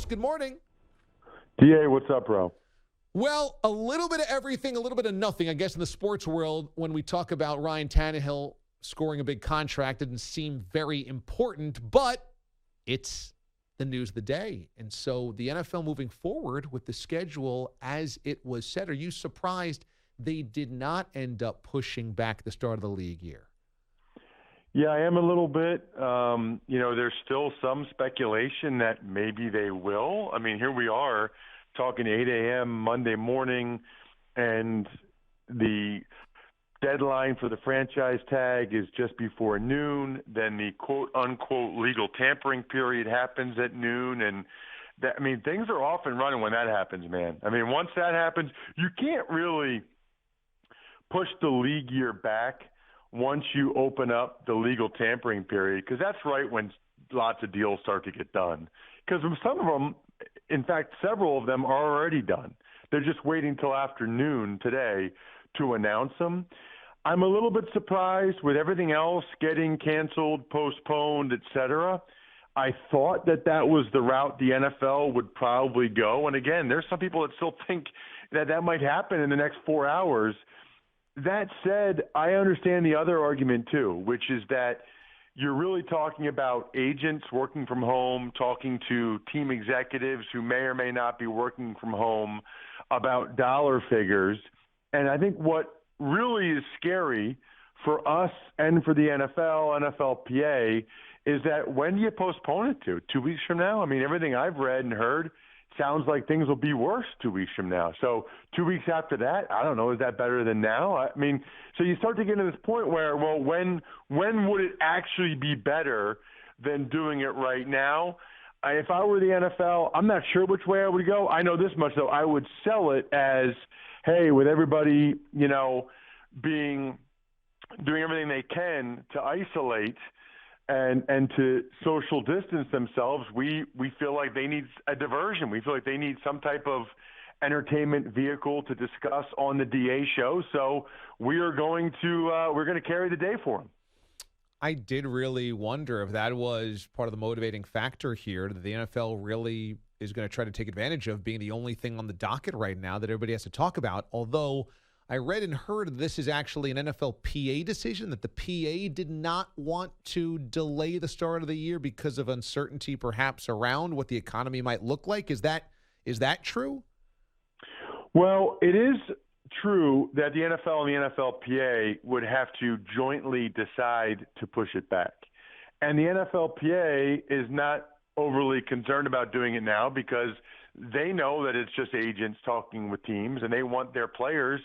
Ross, good morning. DA, what's up, bro? Well, a little bit of everything, a little bit of nothing, I guess, in the sports world. When we talk about Ryan Tannehill scoring a big contract, it didn't seem very important, but it's the news of the day. And so the NFL moving forward with the schedule as it was set, are you surprised they did not end up pushing back the start of the league year? Yeah, I am a little bit. There's still some speculation that maybe they will. I mean, here we are talking 8 a.m. Monday morning, and the deadline for the franchise tag is just before noon. Then the quote-unquote legal tampering period happens at noon. And, things are off and running when that happens, man. I mean, once that happens, you can't really push the league year back once you open up the legal tampering period, because that's right when lots of deals start to get done. Because some of them, in fact, several of them are already done. They're just waiting till afternoon today to announce them. I'm a little bit surprised with everything else getting canceled, postponed, et cetera. I thought that was the route the NFL would probably go. And again, there's some people that still think that might happen in the next 4 hours. That said, I understand the other argument too, which is that you're really talking about agents working from home, talking to team executives who may or may not be working from home about dollar figures. And I think what really is scary for us and for the NFL, NFLPA, is that when do you postpone it to? 2 weeks from now? I mean, everything I've read and heard sounds like things will be worse 2 weeks from now. So 2 weeks after that, I don't know, is that better than now? I mean, so you start to get to this point where, well, when would it actually be better than doing it right now? If I were the NFL, I'm not sure which way I would go. I know this much, though. I would sell it as, hey, with everybody, doing everything they can to isolate and to social distance themselves, we feel like they need a diversion. We feel like they need some type of entertainment vehicle to discuss on the DA show. So we're going to carry the day for them. I did really wonder if that was part of the motivating factor here, that the NFL really is going to try to take advantage of being the only thing on the docket right now that everybody has to talk about. Although I read and heard this is actually an NFLPA decision, that the PA did not want to delay the start of the year because of uncertainty perhaps around what the economy might look like. Is that true? Well, it is true that the NFL and the NFLPA would have to jointly decide to push it back. And the NFLPA is not overly concerned about doing it now because they know that it's just agents talking with teams, and they want their players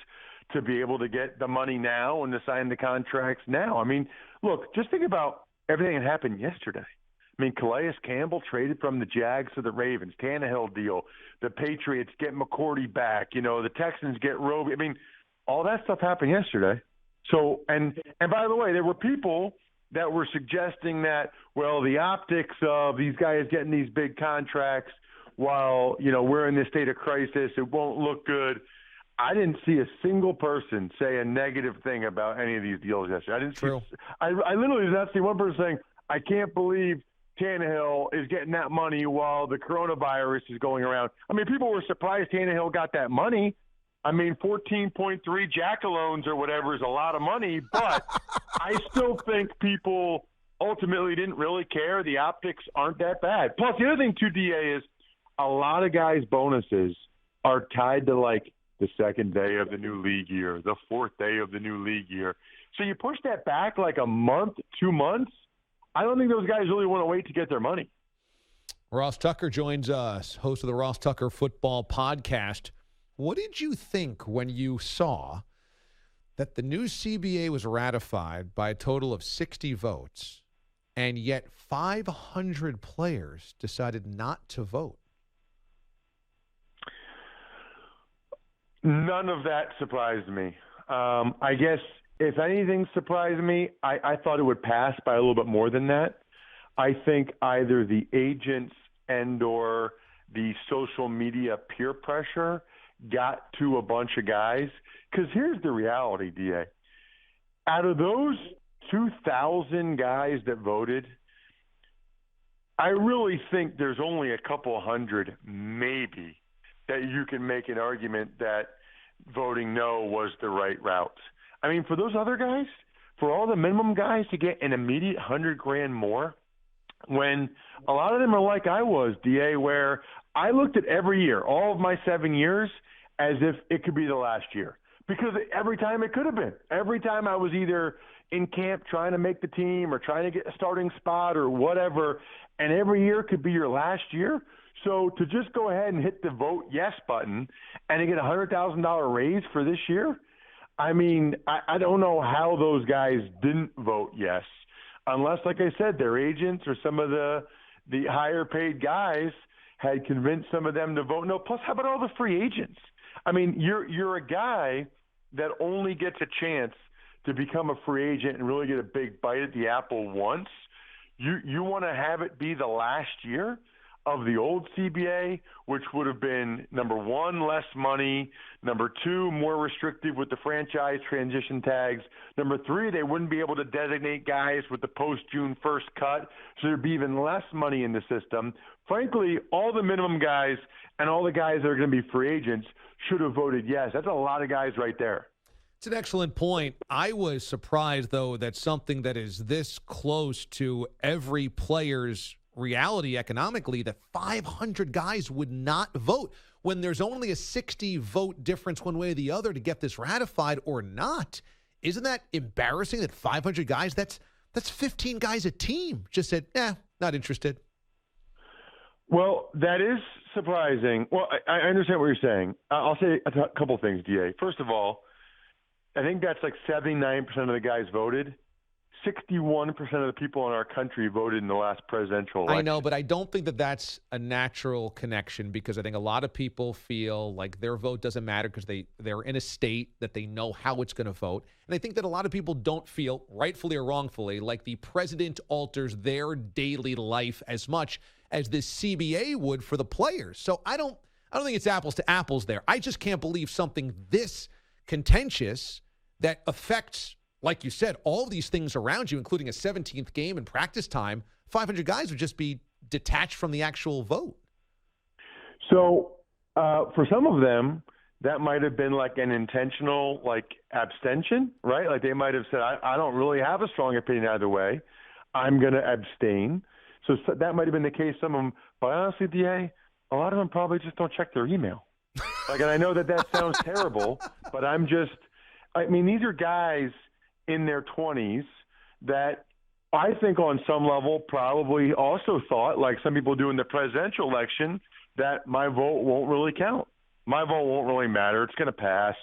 to be able to get the money now and to sign the contracts now. I mean, look, just think about everything that happened yesterday. I mean, Calais Campbell traded from the Jags to the Ravens, Tannehill deal, the Patriots get McCourty back, the Texans get Roby. I mean, all that stuff happened yesterday. So, and by the way, there were people that were suggesting that, well, the optics of these guys getting these big contracts while, we're in this state of crisis, it won't look good. I didn't see a single person say a negative thing about any of these deals yesterday. I didn't True. I literally did not see one person saying, I can't believe Tannehill is getting that money while the coronavirus is going around. I mean, people were surprised Tannehill got that money. I mean, 14.3 jackalones or whatever is a lot of money, but I still think people ultimately didn't really care. The optics aren't that bad. Plus, the other thing, too, DA, is a lot of guys' bonuses are tied to, like, the second day of the new league year, the fourth day of the new league year. So you push that back like a month, 2 months, I don't think those guys really want to wait to get their money. Ross Tucker joins us, host of the Ross Tucker Football Podcast. What did you think when you saw that the new CBA was ratified by a total of 60 votes, and yet 500 players decided not to vote? None of that surprised me. I guess if anything surprised me, I thought it would pass by a little bit more than that. I think either the agents and or the social media peer pressure got to a bunch of guys. Because here's the reality, DA. Out of those 2,000 guys that voted, I really think there's only a couple hundred, maybe, that you can make an argument that voting no was the right route. I mean, for those other guys, for all the minimum guys to get an immediate $100,000 more, when a lot of them are like I was, DA, where I looked at every year, all of my 7 years, as if it could be the last year. Because every time it could have been. Every time I was either in camp trying to make the team or trying to get a starting spot or whatever, and every year could be your last year. So to just go ahead and hit the vote yes button and to get a $100,000 raise for this year, I mean, I don't know how those guys didn't vote yes, unless, like I said, their agents or some of the higher paid guys had convinced some of them to vote no. Plus, how about all the free agents? I mean, you're a guy that only gets a chance to become a free agent and really get a big bite at the apple once. You want to have it be the last year of the old CBA, which would have been, number one, less money, number two, more restrictive with the franchise transition tags, number three, they wouldn't be able to designate guys with the post-June 1st cut, so there'd be even less money in the system. Frankly, all the minimum guys and all the guys that are going to be free agents should have voted yes. That's a lot of guys right there. It's an excellent point. I was surprised, though, that something that is this close to every player's reality economically, that 500 guys would not vote when there's only a 60 vote difference one way or the other to get this ratified or not. Isn't that embarrassing that 500 guys, that's 15 guys a team, just said, not interested? Well, that is surprising. Well, I understand what you're saying. I'll say a couple things, DA. First of all, I think that's like 79% of the guys voted. 61% of the people in our country voted in the last presidential election. I know, but I don't think that that's a natural connection, because I think a lot of people feel like their vote doesn't matter because they're in a state that they know how it's going to vote. And I think that a lot of people don't feel, rightfully or wrongfully, like the president alters their daily life as much as this CBA would for the players. So I don't think it's apples to apples there. I just can't believe something this contentious that affects, like you said, all these things around you, including a 17th game and practice time, 500 guys would just be detached from the actual vote. So for some of them, that might have been like an intentional abstention, right? Like they might have said, I don't really have a strong opinion either way. I'm going to abstain. So that might have been the case. Some of them, but honestly, DA, a lot of them probably just don't check their email. And I know that sounds terrible, but these are guys in their 20s that I think on some level probably also thought, like some people do in the presidential election, that my vote won't really count. My vote won't really matter. It's going to pass.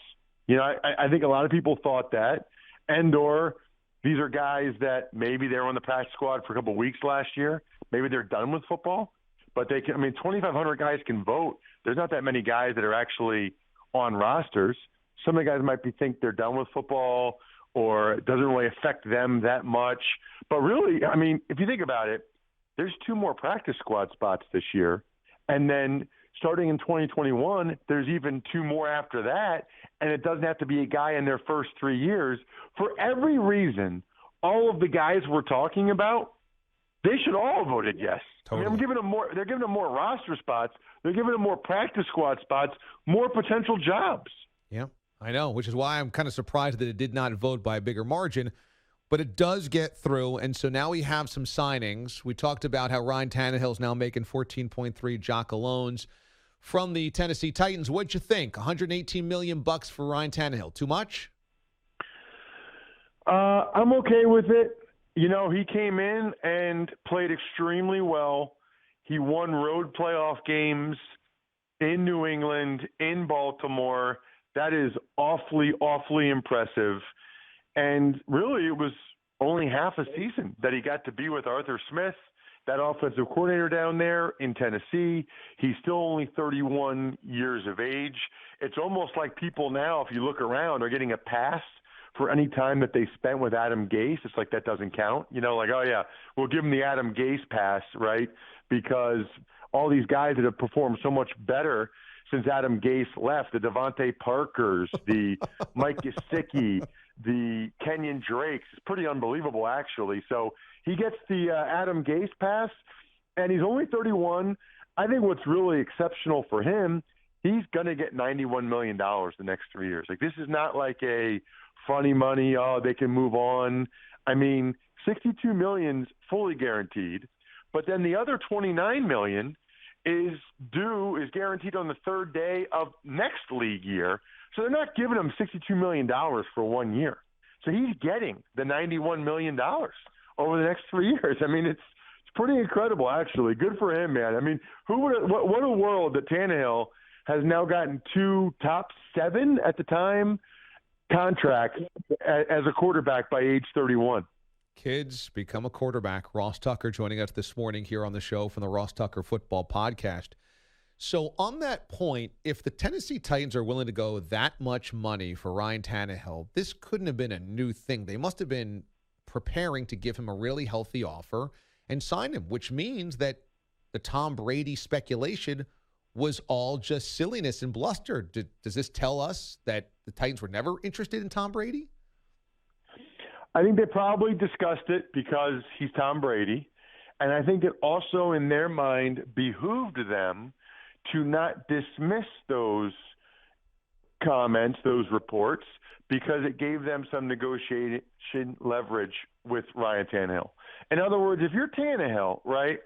I think a lot of people thought that. And/or these are guys that maybe they were on the practice squad for a couple of weeks last year. Maybe they're done with football. But 2,500 guys can vote. There's not that many guys that are actually on rosters. Some of the guys might think they're done with football, or it doesn't really affect them that much. But really, if you think about it, there's 2 more practice squad spots this year. And then starting in 2021, there's even 2 more after that. And it doesn't have to be a guy in their first 3 years. For every reason, all of the guys we're talking about, they should all have voted yes. Totally. I'm giving them more. They're giving them more roster spots. They're giving them more practice squad spots, more potential jobs. Yeah, I know, which is why I'm kind of surprised that it did not vote by a bigger margin. But it does get through, and so now we have some signings. We talked about how Ryan Tannehill's now making $14.3 Jock Alones from the Tennessee Titans. What'd you think? $118 million for Ryan Tannehill. Too much? I'm okay with it. He came in and played extremely well. He won road playoff games in New England, in Baltimore. That is awfully, awfully impressive. And really, it was only half a season that he got to be with Arthur Smith, that offensive coordinator down there in Tennessee. He's still only 31 years of age. It's almost like people now, if you look around, are getting a pass for any time that they spent with Adam Gase. It's like that doesn't count. Oh, yeah, we'll give him the Adam Gase pass, right? Because all these guys that have performed so much better since Adam Gase left, the Devontae Parkers, the Mike Gesicki, the Kenyon Drakes, it's pretty unbelievable, actually. So he gets the Adam Gase pass. and he's only 31. I think what's really exceptional for him, he's going to get $91 million the next 3 years. Like, this is not like a funny money, oh, they can move on. I mean, $62 million's fully guaranteed, but then the other $29 million is guaranteed on the third day of next league year. So they're not giving him $62 million for 1 year. So he's getting the $91 million over the next 3 years. I mean, it's pretty incredible, actually. Good for him, man. I mean, what a world that Tannehill has now gotten 2 top 7 at the time contracts as a quarterback by age 31. Kids become a quarterback. Ross Tucker joining us this morning here on the show from the Ross Tucker Football Podcast. So on that point, if the Tennessee Titans are willing to go that much money for Ryan Tannehill, this couldn't have been a new thing. They must have been preparing to give him a really healthy offer and sign him, which means that the Tom Brady speculation was all just silliness and bluster. Does this tell us that the Titans were never interested in Tom Brady? I think they probably discussed it because he's Tom Brady. And I think it also, in their mind, behooved them to not dismiss those comments, those reports, because it gave them some negotiation leverage with Ryan Tannehill. In other words, if you're Tannehill, right,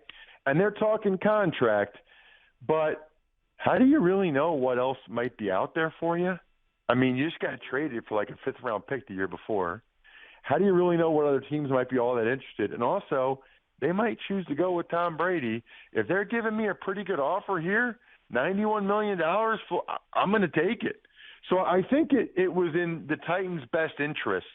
and they're talking contract, but how do you really know what else might be out there for you? I mean, you just got traded for like a 5th-round pick the year before. How do you really know what other teams might be all that interested? And also, they might choose to go with Tom Brady. If they're giving me a pretty good offer here, $91 million, I'm going to take it. So I think it was in the Titans' best interest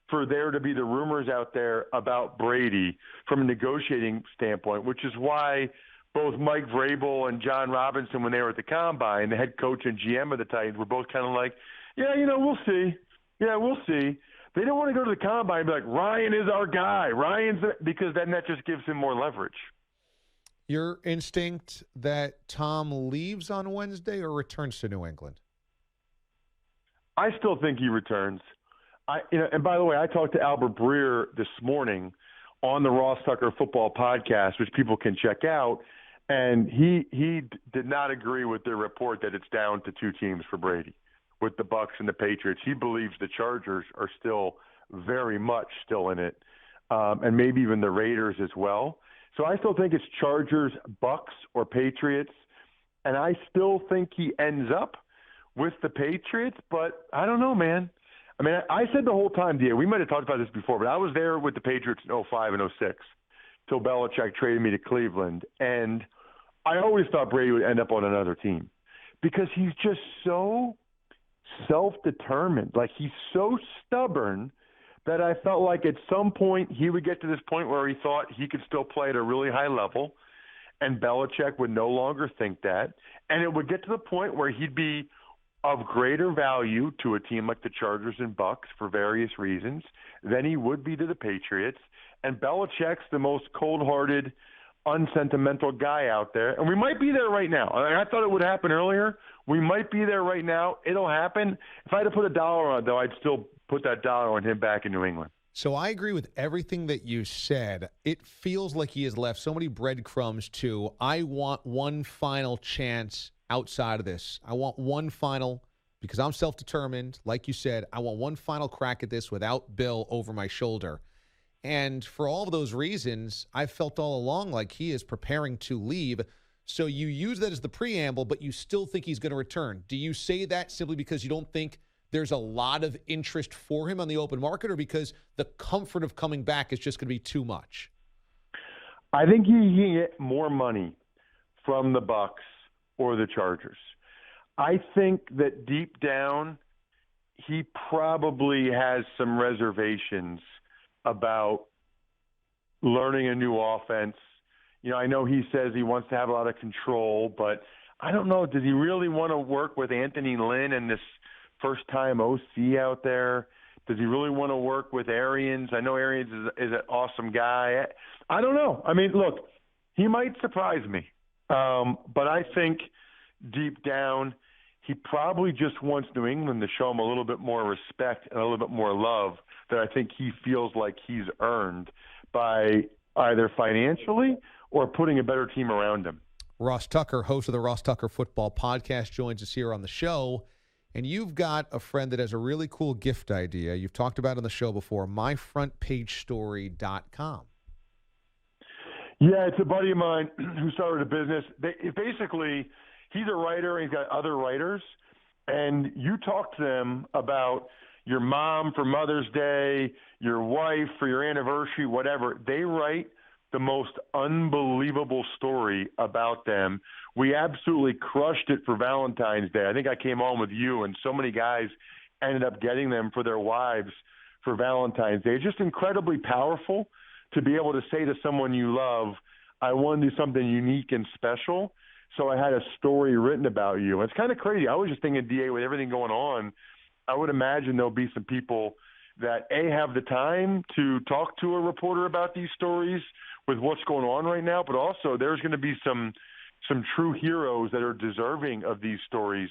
for there to be the rumors out there about Brady from a negotiating standpoint, which is why both Mike Vrabel and John Robinson, when they were at the Combine, the head coach and GM of the Titans, were both kind of like, yeah, we'll see. Yeah, we'll see. They don't want to go to the Combine and be like, Ryan is our guy. Because then that just gives him more leverage. Your instinct that Tom leaves on Wednesday or returns to New England? I still think he returns. And by the way, I talked to Albert Breer this morning on the Ross Tucker Football Podcast, which people can check out, and he did not agree with their report that it's down to 2 teams for Brady, with the Bucs and the Patriots. He believes the Chargers are still very much still in it, and maybe even the Raiders as well. So I still think it's Chargers, Bucs, or Patriots, and I still think he ends up with the Patriots, but I don't know, man. I mean, I said the whole time, DA, we might have talked about this before, but I was there with the Patriots in 05 and 06 till Belichick traded me to Cleveland, and I always thought Brady would end up on another team because he's just so self-determined. Like, he's so stubborn that I felt like at some point he would get to this point where he thought he could still play at a really high level, and Belichick would no longer think that, and it would get to the point where he'd be of greater value to a team like the Chargers and Bucs for various reasons than he would be to the Patriots. And Belichick's the most cold-hearted, unsentimental guy out there. And we might be there right now. I thought it would happen earlier. We might be there right now. It'll happen. If I had to put a dollar on it, though, I'd still put that dollar on him back in New England. So I agree with everything that you said. It feels like he has left so many breadcrumbs to, I want one final chance outside of this. I want one final, because I'm self-determined. Like you said, I want one final crack at this without Bill over my shoulder. And for all of those reasons, I felt all along like he is preparing to leave. So you use that as the preamble, but you still think he's going to return. Do you say that simply because you don't think there's a lot of interest for him on the open market, or because the comfort of coming back is just going to be too much? I think he can get more money from the Bucs or the Chargers. I think that deep down, he probably has some reservations about learning a new offense. I know he says he wants to have a lot of control, but I don't know. Does he really want to work with Anthony Lynn and this first-time OC out there? Does he really want to work with Arians? I know Arians is an awesome guy. I don't know. I mean, look, he might surprise me. But I think deep down, he probably just wants New England to show him a little bit more respect and a little bit more love that I think he feels like he's earned by either financially or putting a better team around him. Ross Tucker, host of the Ross Tucker Football Podcast, joins us here on the show. And you've got a friend that has a really cool gift idea. You've talked about it on the show before, myfrontpagestory.com. Yeah, it's a buddy of mine who started a business. Basically, he's a writer, and he's got other writers, and you talk to them about your mom for Mother's Day, your wife for your anniversary, whatever. They write the most unbelievable story about them. We absolutely crushed it for Valentine's Day. I think I came on with you, and so many guys ended up getting them for their wives for Valentine's Day. It's just incredibly powerful to be able to say to someone you love, I want to do something unique and special, so I had a story written about you. And it's kind of crazy. I was just thinking, DA, with everything going on, I would imagine there'll be some people that, A, have the time to talk to a reporter about these stories with what's going on right now, but also there's going to be some true heroes that are deserving of these stories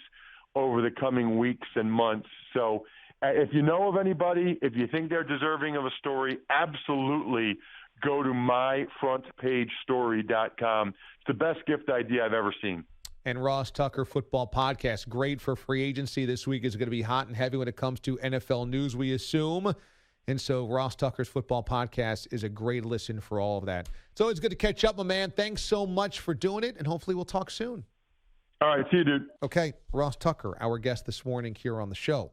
over the coming weeks and months. So if you know of anybody, if you think they're deserving of a story, absolutely go to myfrontpagestory.com. It's the best gift idea I've ever seen. And Ross Tucker Football Podcast, great for free agency. This week is going to be hot and heavy when it comes to NFL news, we assume. And so Ross Tucker's Football Podcast is a great listen for all of that. It's always good to catch up, my man. Thanks so much for doing it, and hopefully we'll talk soon. All right, see you, dude. Okay, Ross Tucker, our guest this morning here on the show.